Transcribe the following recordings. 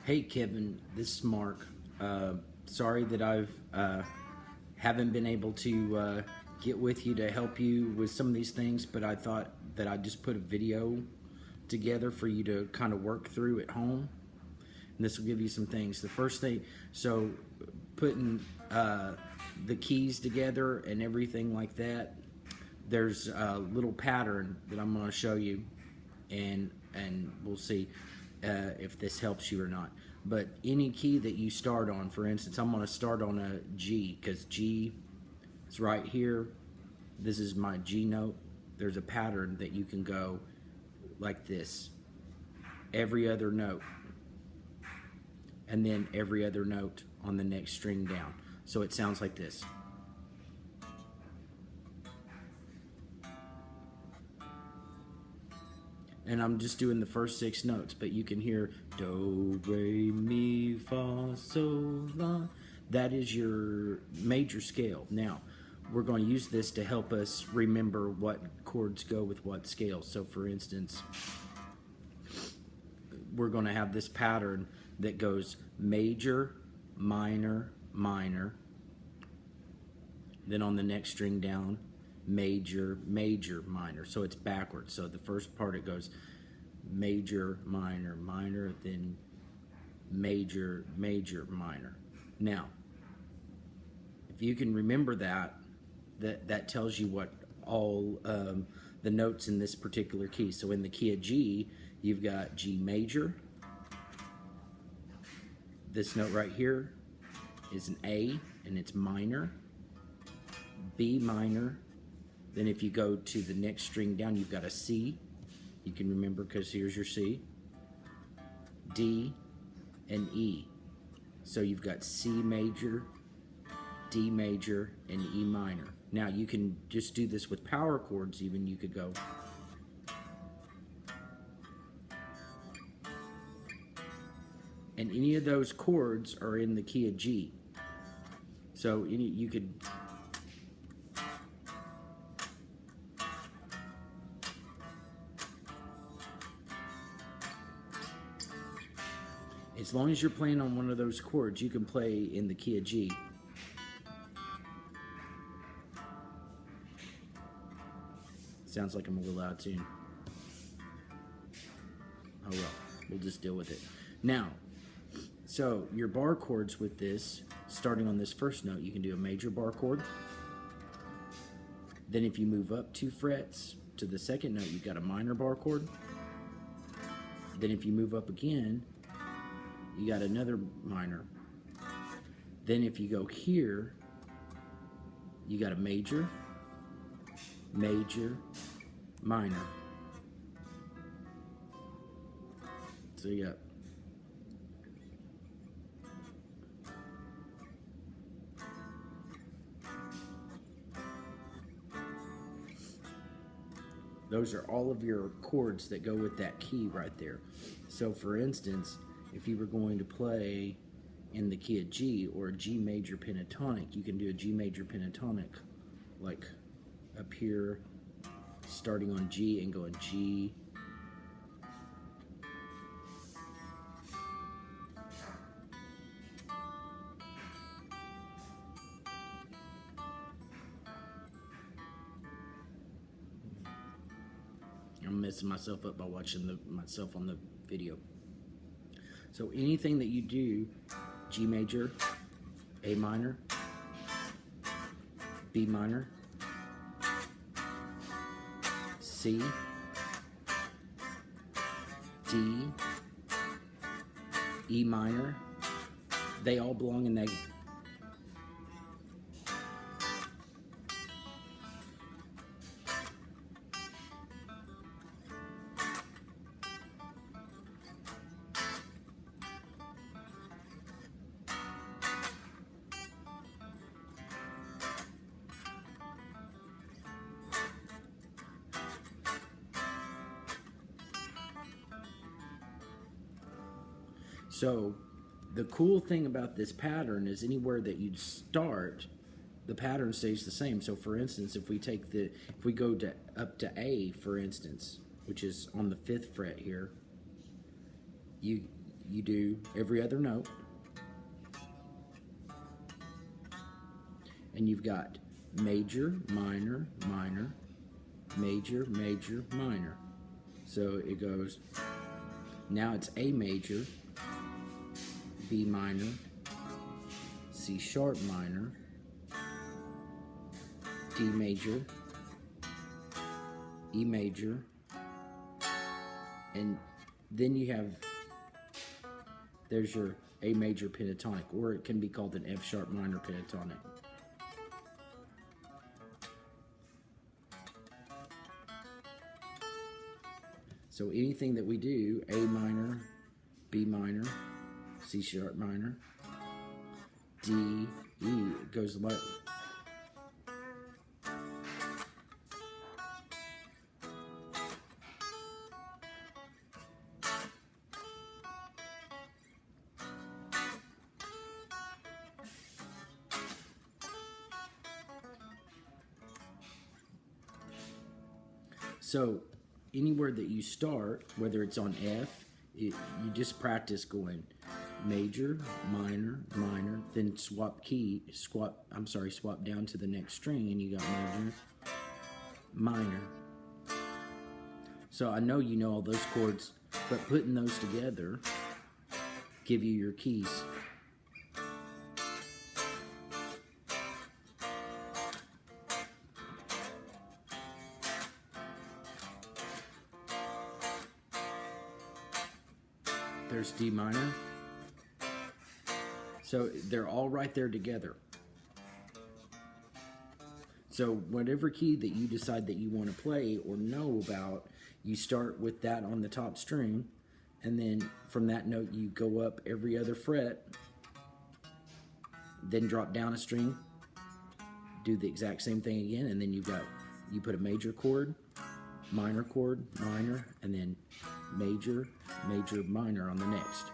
Hey Kevin, this is Mark. Sorry that I've haven't been able to get with you to help you with some of these things, but I thought that I'd just put a video together for you to kind of work through at home, and this will give you some things. The first thing, so putting the keys together and everything like that. There's a little pattern that I'm going to show you, and we'll see if this helps you or not. But any key that you start on, for instance, I'm going to start on a G because G is right here. This is my G note. There's a pattern that you can go like this. Every other note, and then every other note on the next string down. So it sounds like this. And I'm just doing the first 6 notes, but you can hear do, re, mi, fa, sol, la. That is your major scale. Now, we're going to use this to help us remember what chords go with what scale. So for instance, we're going to have this pattern that goes major, minor, minor. Then on the next string down, major, major, minor. So it's backwards. So the first part it goes major, minor, minor, then major, major, minor. Now, if you can remember that tells you what all the notes in this particular key. So in the key of G, you've got G major. This note right here is an A, and it's minor. B minor. Then if you go to the next string down, you've got a C. You can remember because here's your C. D and E. So you've got C major, D major, and E minor. Now you can just do this with power chords even. You could go. And any of those chords are in the key of G. So you could. As long as you're playing on one of those chords, you can play in the key of G. Sounds like I'm a little out of tune. Oh well, we'll just deal with it. Now, so your bar chords with this, starting on this first note, you can do a major bar chord. Then if you move up 2 frets to the second note, you've got a minor bar chord. Then if you move up again, you got another minor. Then if you go here, you got a major, major, minor. So you got those are all of your chords that go with that key right there. So for instance, if you were going to play in the key of G or a G major pentatonic, you can do a G major pentatonic like up here, starting on G and going G, I'm messing myself up by watching myself on the video. So anything that you do, G major, A minor, B minor, C, D, E minor, they all belong in that. So the cool thing about this pattern is anywhere that you start, the pattern stays the same. So for instance, if we go up to A, for instance, which is on the 5th fret here, you do every other note. And you've got major, minor, minor, major, major, minor. So it goes, now it's A major, B minor, C sharp minor, D major, E major, and then you have, there's your A major pentatonic, or it can be called an F sharp minor pentatonic. So anything that we do, A minor, B minor, C sharp minor, D, E, it goes like, so anywhere that you start, whether it's on F, you just practice going major, minor, minor, then swap down to the next string, and you got major, minor. So I know you know all those chords, but putting those together give you your keys. There's D minor. So they're all right there together. So whatever key that you decide that you want to play or know about, you start with that on the top string, and then from that note you go up every other fret, then drop down a string, do the exact same thing again, and then you put a major chord, minor, and then major, major, minor on the next.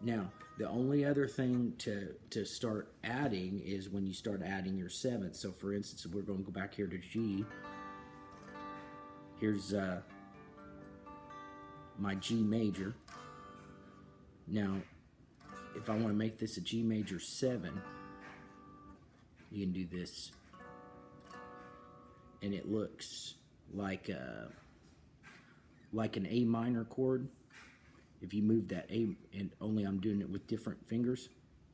Now, the only other thing to start adding is when you start adding your sevenths. So for instance, we're going to go back here to G. Here's my G major. Now, if I want to make this a G major 7, you can do this. And it looks like an A minor chord. If you move that A, and only I'm doing it with different fingers.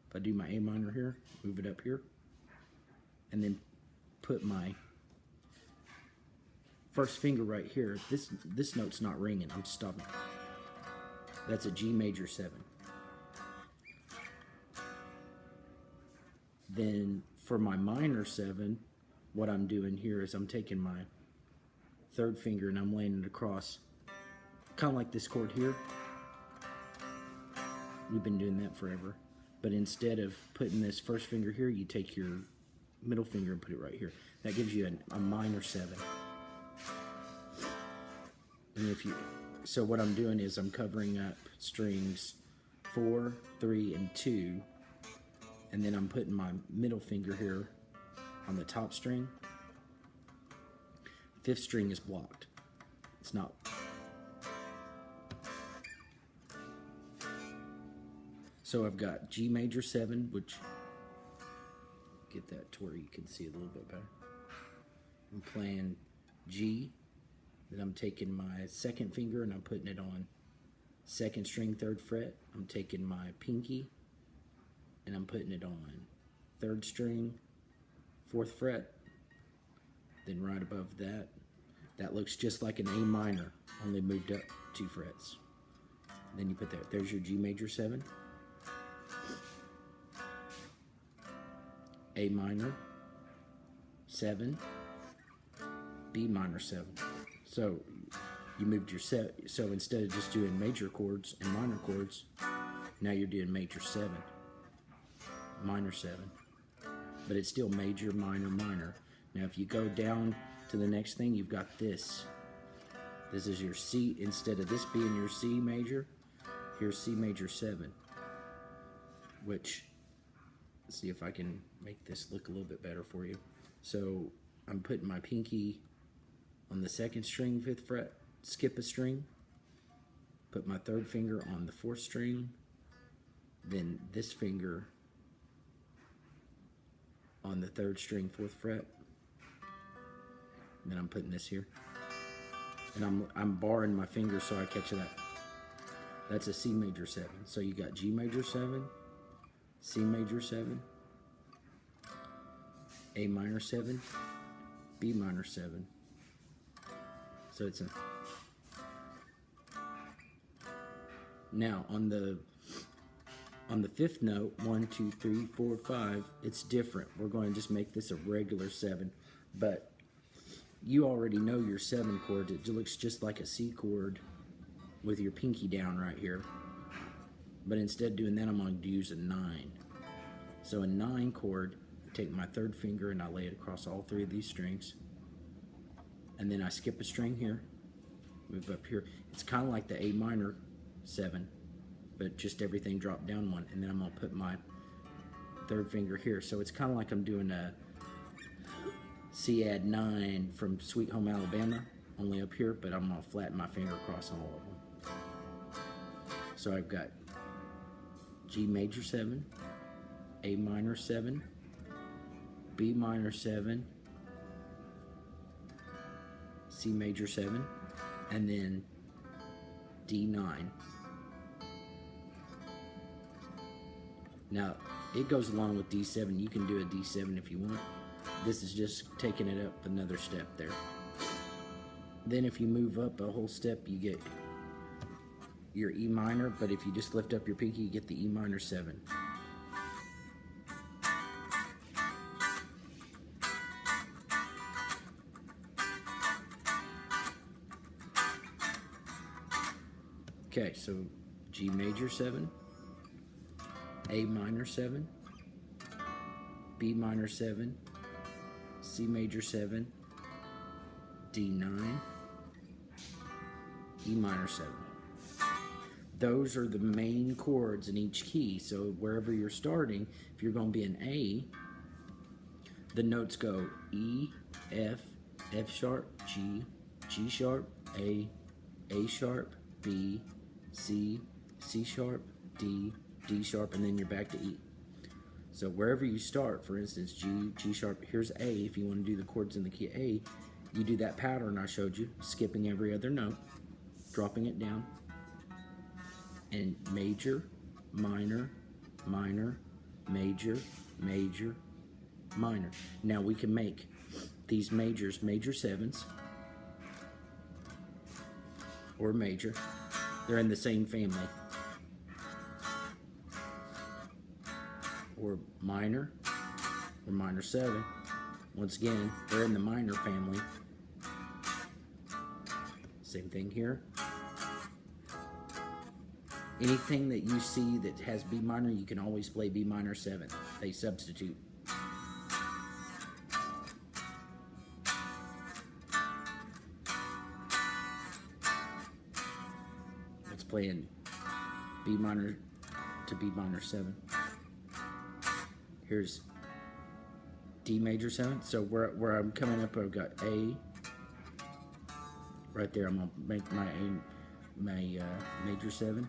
If I do my A minor here, move it up here, and then put my first finger right here. This note's not ringing, I'm stopping. That's a G major 7. Then for my minor 7, what I'm doing here is I'm taking my third finger and I'm laying it across, kind of like this chord here. We've been doing that forever. But instead of putting this first finger here, you take your middle finger and put it right here. That gives you a minor 7. And so what I'm doing is I'm covering up strings 4, 3, and 2, and then I'm putting my middle finger here on the top string. 5th string is blocked. It's not. So I've got G major 7, which, get that to where you can see it a little bit better. I'm playing G, then I'm taking my second finger and I'm putting it on 2nd string, 3rd fret. I'm taking my pinky and I'm putting it on 3rd string, 4th fret. Then right above that, that looks just like an A minor, only moved up 2 frets. Then you put that, there's your G major 7. A minor 7, B minor 7. So you moved your set. So instead of just doing major chords and minor chords, now you're doing major 7, minor 7. But it's still major, minor, minor. Now if you go down to the next thing, you've got this. This is your C. Instead of this being your C major, here's C major 7, which, let's see if I can make this look a little bit better for you. So I'm putting my pinky on the 2nd string, 5th fret, skip a string, put my third finger on the fourth string, then this finger on the third string, fourth fret. Then I'm putting this here, and I'm barring my finger so I catch that. That's a C major 7. So you got G major 7, C major 7, A minor 7, B minor 7. So it's a. Now on the fifth note, 1, 2, 3, 4, 5, it's different. We're going to just make this a regular 7, but you already know your 7 chord. It looks just like a C chord with your pinky down right here. But instead of doing that, I'm going to use a 9. So a 9 chord, I take my third finger and I lay it across all 3 of these strings. And then I skip a string here, move up here. It's kind of like the A minor 7, but just everything dropped down 1. And then I'm going to put my third finger here. So it's kind of like I'm doing a C add 9 from Sweet Home Alabama, only up here, but I'm going to flatten my finger across all of them. So I've got G major 7, A minor 7, B minor 7, C major 7, and then D9. Now, it goes along with D7. You can do a D7 if you want. This is just taking it up another step there. Then if you move up a whole step, you get your E minor, but if you just lift up your pinky, you get the E minor 7. Okay, so G major 7, A minor 7, B minor 7, C major 7, D9, E minor 7. Those are the main chords in each key. So wherever you're starting, if you're going to be an A, the notes go E, F, F sharp, G, G sharp, A sharp, B, C, C sharp, D, D sharp, and then you're back to E. So wherever you start, for instance, G, G sharp, here's A. If you want to do the chords in the key A, you do that pattern I showed you, skipping every other note, dropping it down, and major, minor, minor, major, major, minor. Now we can make these majors major 7s or major. They're in the same family. Or minor 7. Once again, they're in the minor family. Same thing here. Anything that you see that has B minor, you can always play B minor 7. They substitute. Let's play in B minor to B minor 7. Here's D major 7. So where I'm coming up, I've got A. Right there, I'm gonna make my major 7.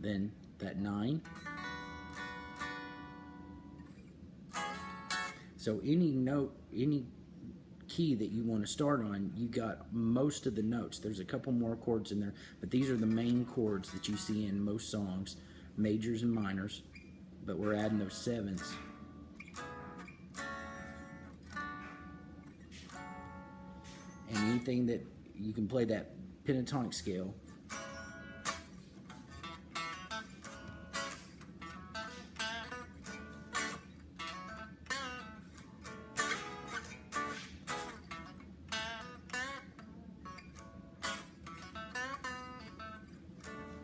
Then that 9. So any note, any key that you want to start on, you got most of the notes. There's a couple more chords in there, but these are the main chords that you see in most songs, majors and minors, but we're adding those 7s. And anything that you can play that pentatonic scale.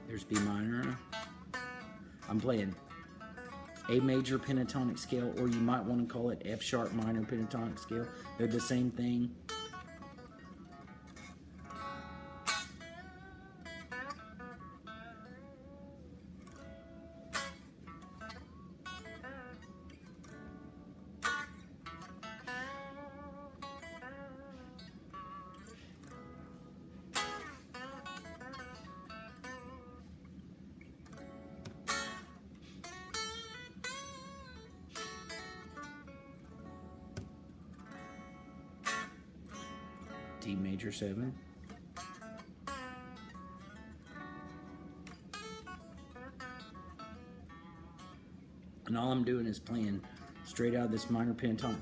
There's B minor. I'm playing A major pentatonic scale, or you might want to call it F sharp minor pentatonic scale. They're the same thing. D major 7. And all I'm doing is playing straight out of this minor pentatonic.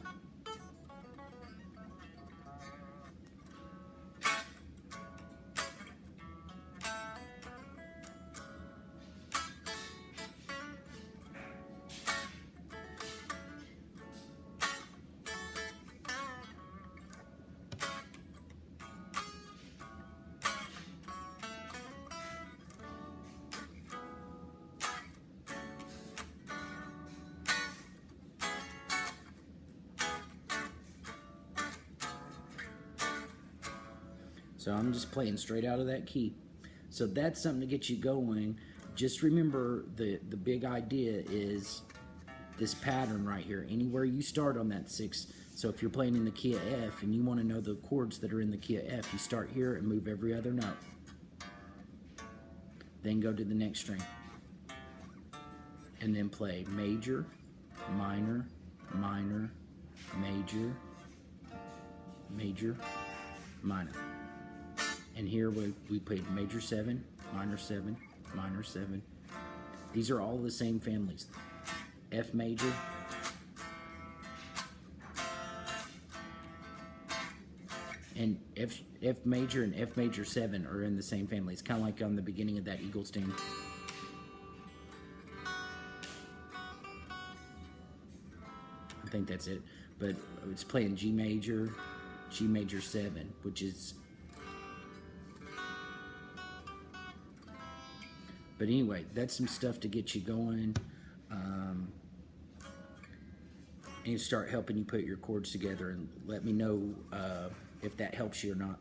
So I'm just playing straight out of that key. So that's something to get you going. Just remember the big idea is this pattern right here. Anywhere you start on that 6. So if you're playing in the key of F and you want to know the chords that are in the key of F, you start here and move every other note. Then go to the next string. And then play major, minor, minor, major, major, minor. And here we played major 7, minor 7, minor 7. These are all the same families. F major, and F major and F major 7 are in the same family. It's kind of like on the beginning of that Eagles theme. I think that's it. But it's playing G major 7, which is... But anyway, that's some stuff to get you going and start helping you put your chords together, and let me know if that helps you or not.